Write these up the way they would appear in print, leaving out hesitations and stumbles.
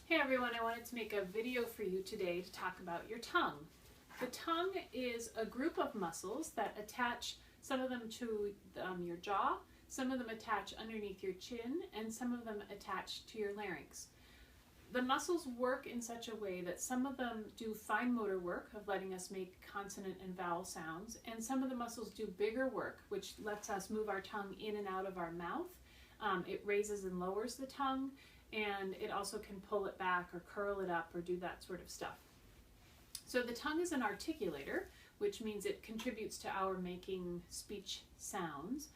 Hey everyone, I wanted to make a video for you today to talk about your tongue. The tongue is a group of muscles that attach, some of them to your jaw, some of them attach underneath your chin, and some of them attach to your larynx. The muscles work in such a way that some of them do fine motor work of letting us make consonant and vowel sounds, and some of the muscles do bigger work, which lets us move our tongue in and out of our mouth. It raises and lowers the tongue, and it also can pull it back or curl it up or do that sort of stuff. So the tongue is an articulator, which means it contributes to our making speech sounds,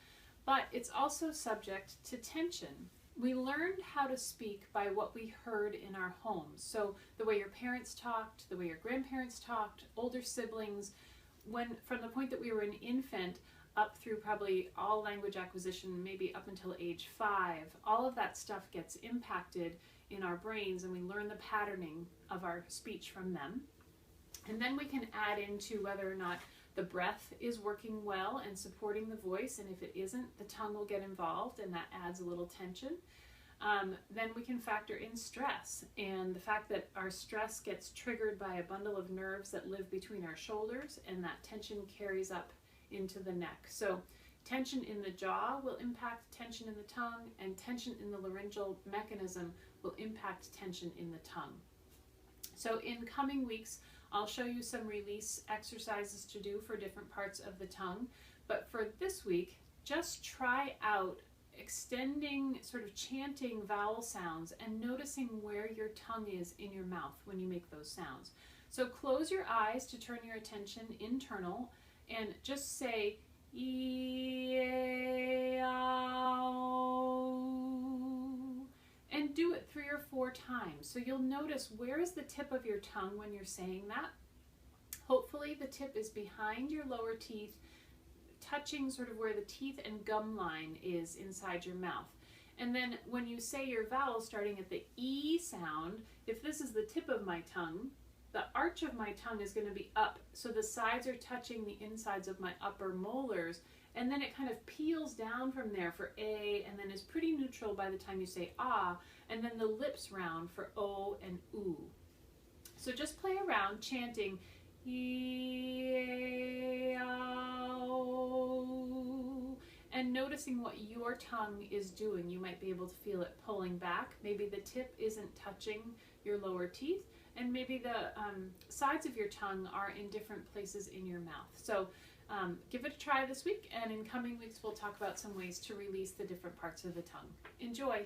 but it's also subject to tension. We learned how to speak by what we heard in our homes. So the way your parents talked, the way your grandparents talked, older siblings, from the point that we were an infant up through probably all language acquisition, maybe up until age 5, all of that stuff gets impacted in our brains, and we learn the patterning of our speech from them. And then we can add into whether or not the breath is working well and supporting the voice, and if it isn't, the tongue will get involved, and that adds a little tension. Then we can factor in stress, and the fact that our stress gets triggered by a bundle of nerves that live between our shoulders, and that tension carries up into the neck. So tension in the jaw will impact tension in the tongue, and tension in the laryngeal mechanism will impact tension in the tongue. So in coming weeks, I'll show you some release exercises to do for different parts of the tongue. But for this week, just try out extending, sort of chanting vowel sounds and noticing where your tongue is in your mouth when you make those sounds. So close your eyes to turn your attention internal and just say E-A-O, and do it 3 or 4 times. So you'll notice, where is the tip of your tongue when you're saying that? Hopefully the tip is behind your lower teeth, touching sort of where the teeth and gum line is inside your mouth. And then when you say your vowel starting at the E sound, if this is the tip of my tongue, the arch of my tongue is going to be up, so the sides are touching the insides of my upper molars, and then it kind of peels down from there for A, and then is pretty neutral by the time you say ah, and then the lips round for O and oo. So just play around chanting E-A-O, and noticing what your tongue is doing. You might be able to feel it pulling back. Maybe the tip isn't touching your lower teeth, and maybe the sides of your tongue are in different places in your mouth. So give it a try this week, and in coming weeks we'll talk about some ways to release the different parts of the tongue. Enjoy!